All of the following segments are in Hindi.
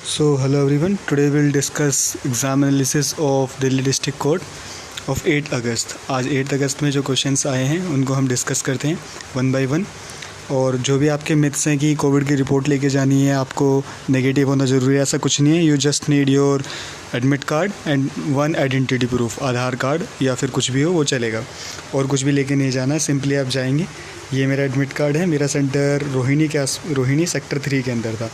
So hello everyone, today we'll discuss exam analysis of Delhi District Court of 8 अगस्त। आज 8 अगस्त में जो क्वेश्चंस आए हैं उनको हम डिस्कस करते हैं वन बाय वन। और जो भी आपके मिथ्स हैं कि कोविड की रिपोर्ट लेके जानी है, आपको नेगेटिव होना ज़रूरी है, ऐसा कुछ नहीं है। You just need your admit card and one identity proof, Aadhaar card या फिर कुछ भी हो वो चलेगा, और कुछ भी लेके नहीं जाना है। सिंपली आप जाएंगे। ये मेरा एडमिट कार्ड है, मेरा सेंटर रोहिणी सेक्टर 3 के अंदर था।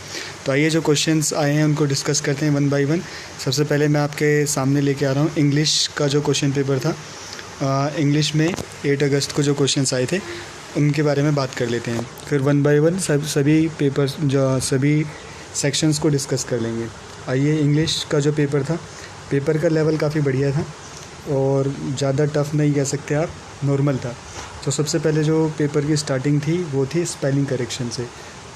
तो आइए जो क्वेश्चंस आए हैं उनको डिस्कस करते हैं वन बाय वन। सबसे पहले मैं आपके सामने लेके आ रहा हूँ इंग्लिश का जो क्वेश्चन पेपर था। इंग्लिश में 8 अगस्त को जो क्वेश्चंस आए थे उनके बारे में बात कर लेते हैं, फिर वन बाय वन सभी पेपर्स जो सभी सेक्शंस को डिस्कस कर लेंगे। आइए, इंग्लिश का जो पेपर था, पेपर का लेवल काफ़ी बढ़िया था और ज़्यादा टफ नहीं कह सकते आप, नॉर्मल था। तो सबसे पहले जो पेपर की स्टार्टिंग थी वो थी स्पेलिंग करेक्शन से।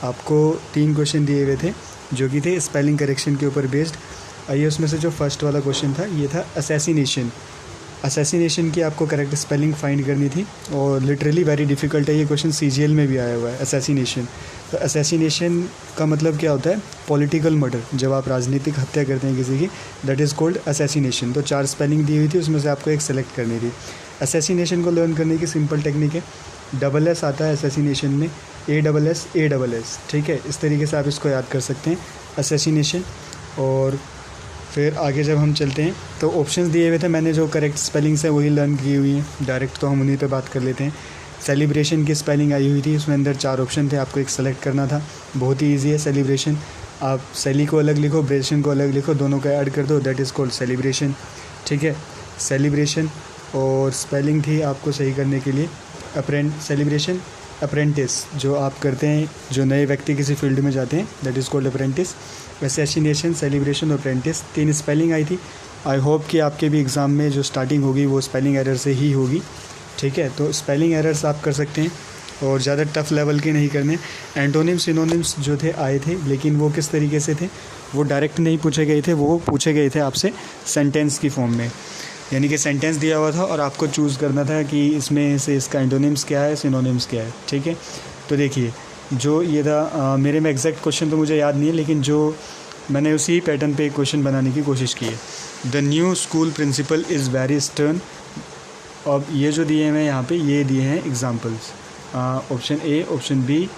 आपको 3 क्वेश्चन दिए हुए थे जो कि थे स्पेलिंग करेक्शन के ऊपर बेस्ड। आइए, उसमें से जो फर्स्ट वाला क्वेश्चन था ये था असैसिनेशन की आपको करेक्ट स्पेलिंग फाइंड करनी थी, और लिटरली वेरी डिफ़िकल्ट है ये क्वेश्चन। सीजीएल में भी आया हुआ है असैसिनेशन। तो असैसिनेशन का मतलब क्या होता है? Political murder. जब आप राजनीतिक हत्या करते हैं किसी की, दैट इज़ कॉल्ड असैसिनेशन। तो 4 स्पेलिंग दी हुई थी, उसमें से आपको एक सेलेक्ट करनी थी। असैसिनेशन को लर्न करने की सिंपल टेक्निक है, डबल एस आता है असैसिनेशन में, ASS, ठीक है। इस तरीके से आप इसको याद कर सकते हैं, असैसिनेशन। और फिर आगे जब हम चलते हैं तो ऑप्शंस दिए हुए थे, मैंने जो करेक्ट स्पेलिंग्स है वही लर्न की हुई हैं डायरेक्ट, तो हम उन्हीं पे बात कर लेते हैं। सेलिब्रेशन की स्पेलिंग आई हुई थी, उसमें अंदर 4 ऑप्शन थे, आपको एक सेलेक्ट करना था। बहुत ही ईजी है सेलिब्रेशन। आप सेली को अलग लिखो, ब्रेशन को अलग लिखो, दोनों का ऐड कर दो, दैट इज़ कॉल्ड सेलिब्रेशन, ठीक है। सेलिब्रेशन। और स्पेलिंग थी आपको सही करने के लिए सेलिब्रेशन अप्रेंटिस, जो आप करते हैं, जो नए व्यक्ति किसी फील्ड में जाते हैं, that is called apprentice. Assassination, celebration, apprentice, 3 spelling आई थी। आई होप कि आपके भी एग्ज़ाम में जो स्टार्टिंग होगी वो स्पेलिंग एरर से ही होगी, ठीक है। तो स्पेलिंग एरर्स आप कर सकते हैं और ज़्यादा टफ लेवल के नहीं करने। एंटोनिम्स सिनोनिम्स जो थे आए थे, लेकिन वो किस तरीके से थे, वो डायरेक्ट नहीं पूछे गए थे, वो पूछे गए थे आपसे सेंटेंस की फॉर्म में। यानी कि सेंटेंस दिया हुआ था और आपको चूज़ करना था कि इसमें से इसका एंटोनिम्स क्या है, सिनोनिम्स क्या है, ठीक है। तो देखिए, जो ये था मेरे में एग्जैक्ट क्वेश्चन तो मुझे याद नहीं है, लेकिन जो मैंने उसी पैटर्न पे एक क्वेश्चन बनाने की कोशिश की है। The new school principal is very stern. अब ये जो दिए हैं यहाँ पे, ये दिए हैं examples, option A, option B,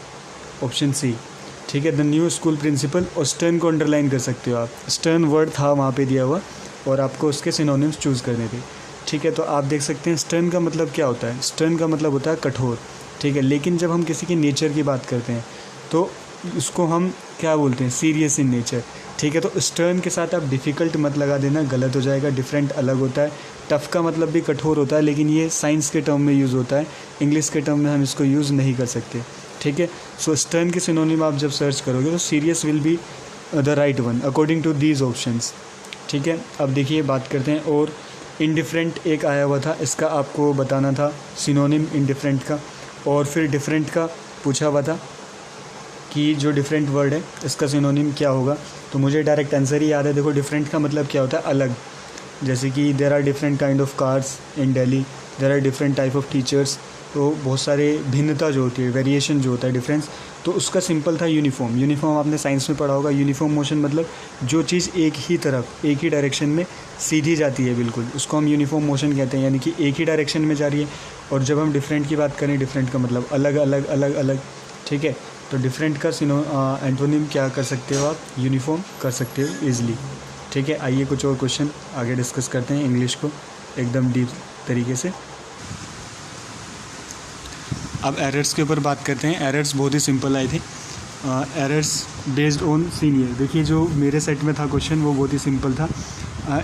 option C, ठीक है। द न्यू स्कूल प्रिंसिपल, और स्टर्न को अंडरलाइन कर सकते हो आप, स्टर्न वर्ड था वहाँ पे दिया हुआ और आपको उसके सिनोनिम्स चूज़ करने थे, ठीक है। तो आप देख सकते हैं स्टर्न का मतलब क्या होता है। स्टर्न का मतलब होता है कठोर, ठीक है। लेकिन जब हम किसी की नेचर की बात करते हैं तो उसको हम क्या बोलते हैं, सीरियस इन नेचर, ठीक है। तो स्टर्न के साथ आप डिफ़िकल्ट मत लगा देना, गलत हो जाएगा। डिफरेंट अलग होता है। टफ़ का मतलब भी कठोर होता है, लेकिन ये साइंस के टर्म में यूज़ होता है, इंग्लिश के टर्म में हम इसको यूज़ नहीं कर सकते, ठीक है। सो स्टर्न के सिनोनिम आप जब सर्च करोगे तो serious will be the right one according to these options, ठीक है। अब देखिए, बात करते हैं। और इनडिफरेंट एक आया हुआ था, इसका आपको बताना था सिनोनिम इनडिफरेंट का। और फिर डिफरेंट का पूछा हुआ था कि जो डिफरेंट वर्ड है इसका सिनोनिम क्या होगा। तो मुझे डायरेक्ट आंसर ही याद है। देखो, डिफरेंट का मतलब क्या होता है, अलग। जैसे कि there are different kind of cars in Delhi, there are different type of teachers. तो बहुत सारे भिन्नता जो होती है, वेरिएशन जो होता है, डिफरेंस। तो उसका सिंपल था यूनिफॉर्म। यूनिफॉर्म आपने साइंस में पढ़ा होगा। यूनिफॉर्म मोशन मतलब जो चीज़ एक ही तरफ, एक ही डायरेक्शन में सीधी जाती है, बिल्कुल, उसको हम यूनिफॉर्म मोशन कहते हैं, यानी कि एक ही डायरेक्शन में जा रही है। और जब हम डिफरेंट की बात करें, डिफरेंट का मतलब अलग अलग अलग अलग, ठीक है। तो डिफरेंट का एंटोनिम क्या कर सकते हो आप, यूनिफॉर्म कर सकते हो ईजिली, ठीक है। आइए कुछ और क्वेश्चन आगे डिस्कस करते हैं इंग्लिश को एकदम डीप तरीके से। अब एरर्स के ऊपर बात करते हैं। एरर्स बहुत ही सिंपल आए थे। Errors based on senior. देखिए, जो मेरे सेट में था क्वेश्चन वो बहुत ही सिंपल था।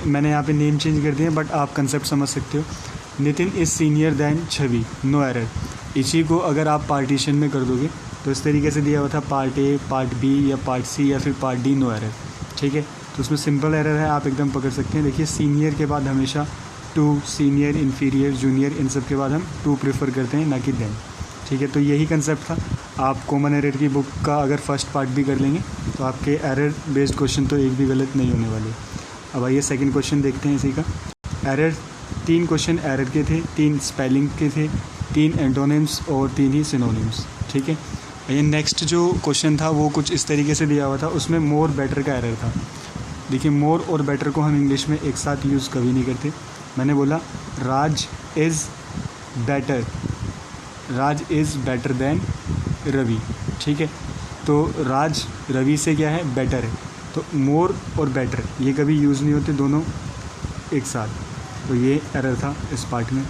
मैंने यहाँ पे नेम चेंज कर दिया, बट आप कंसेप्ट समझ सकते हो। Nitin is senior than Chhavi, no error. इसी को अगर आप पार्टीशन में कर दोगे तो इस तरीके से दिया हुआ था, पार्ट ए, पार्ट बी या पार्ट सी या फिर पार्ट डी, नो एरर, ठीक है। तो उसमें सिंपल एरर है, आप एकदम पकड़ सकते हैं। देखिए, सीनियर के बाद हमेशा टू, सीनियर, इन्फीरियर, जूनियर, इन सब के बाद हम टू प्रेफर करते हैं, ना कि देन, ठीक है। तो यही कंसेप्ट था। आप कॉमन एरर की बुक का अगर फर्स्ट पार्ट भी कर लेंगे तो आपके एरर बेस्ड क्वेश्चन तो एक भी गलत नहीं होने वाले। अब आइए सेकंड क्वेश्चन देखते हैं इसी का। एरर, 3 क्वेश्चन एरर के थे, 3 स्पेलिंग के थे, 3 एंटोनिम्स और 3 ही सिनोनिम्स, ठीक है। ये नेक्स्ट जो क्वेश्चन था वो कुछ इस तरीके से दिया हुआ था, उसमें मोर बेटर का एरर था। देखिए मोर और बेटर को हम इंग्लिश में एक साथ यूज़ कभी नहीं करते। मैंने बोला Raj is better, Raj is better than Ravi, ठीक है। तो राज रवि से क्या है, बेटर है। तो मोर और बेटर ये कभी यूज़ नहीं होते दोनों एक साथ, तो ये एरर था इस पार्ट में।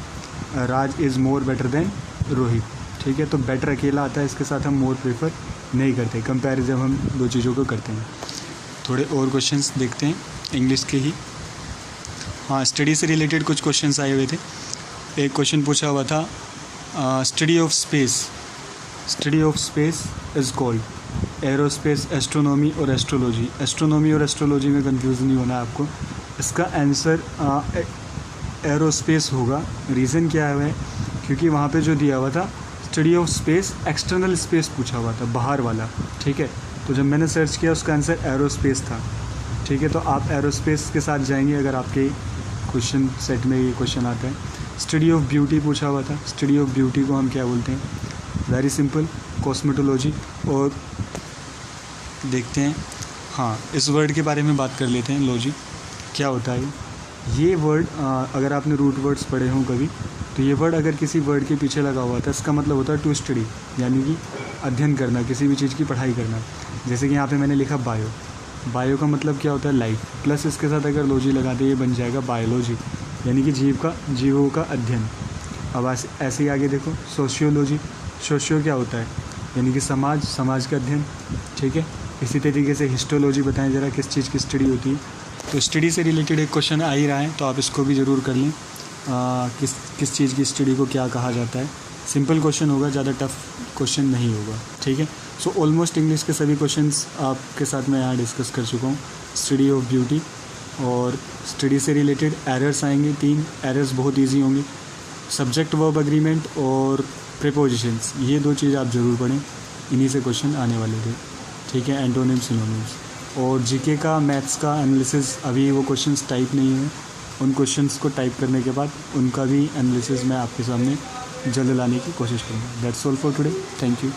Raj is more better than Rohit, ठीक है। तो बेटर अकेला आता है, इसके साथ हम मोर प्रेफर नहीं करते, कंपैरिजन हम दो चीज़ों को करते हैं। थोड़े और क्वेश्चंस देखते हैं इंग्लिश के ही। हाँ, स्टडी से रिलेटेड कुछ क्वेश्चंस आए हुए थे। एक क्वेश्चन पूछा हुआ था study of space, study of space is called aerospace, astronomy और एस्ट्रोलॉजी। एस्ट्रोनॉमी और एस्ट्रोलॉजी में कंफ्यूज नहीं होना है आपको। इसका आंसर एरोस्पेस होगा। रीज़न क्या है, क्योंकि वहाँ पे जो दिया हुआ था study of space, external space पूछा हुआ था, बाहर वाला, ठीक है। तो जब मैंने सर्च किया उसका आंसर एरोस्पेस था, ठीक है। तो आप एरोस्पेस के साथ जाएंगे अगर आपके क्वेश्चन सेट में ये क्वेश्चन आता है। स्टडी ऑफ ब्यूटी पूछा हुआ था, स्टडी ऑफ ब्यूटी को हम क्या बोलते हैं, वेरी सिंपल, कॉस्मेटोलॉजी। और देखते हैं, हाँ इस वर्ड के बारे में बात कर लेते हैं, लॉजी क्या होता है। ये वर्ड अगर आपने रूट वर्ड्स पढ़े हों कभी, तो ये वर्ड अगर किसी वर्ड के पीछे लगा हुआ था, इसका मतलब होता है टू स्टडी, यानी कि अध्ययन करना, किसी भी चीज़ की पढ़ाई करना। जैसे कि यहाँ पे मैंने लिखा बायो, बायो का मतलब क्या होता है, लाइफ, प्लस इसके साथ अगर लॉजी लगा दे, ये बन जाएगा बायोलॉजी, यानी कि जीवों का अध्ययन। अब ऐसे ही आगे देखो, सोशियोलॉजी, सोशियो क्या होता है, यानी कि समाज का अध्ययन, ठीक है। इसी तरीके से हिस्टोलॉजी बताएं ज़रा किस चीज़ की स्टडी होती है। तो स्टडी से रिलेटेड एक क्वेश्चन आ ही रहा है, तो आप इसको भी ज़रूर कर लें। किस चीज़ की स्टडी को क्या कहा जाता है। सिंपल क्वेश्चन होगा, ज़्यादा टफ क्वेश्चन नहीं होगा, ठीक है। सो ऑलमोस्ट इंग्लिश के सभी क्वेश्चंस आपके साथ मैं यहाँ डिस्कस कर चुका हूँ। स्टडी ऑफ ब्यूटी और स्टडी से रिलेटेड एरर्स आएंगे, 3 एरर्स बहुत ईजी होंगे, सब्जेक्ट वर्ब एग्रीमेंट और प्रीपोजिशंस, ये 2 चीज़ आप ज़रूर पढ़ें, इन्हीं से क्वेश्चन आने वाले थे, ठीक है। Antonyms, synonyms. और जीके का, मैथ्स का एनालिसिस अभी वो क्वेश्चंस टाइप नहीं हुए, उन क्वेश्चंस को टाइप करने के बाद उनका भी एनालिसिस मैं आपके सामने जल्द लाने की कोशिश करूँगा। That's all for today, thank you.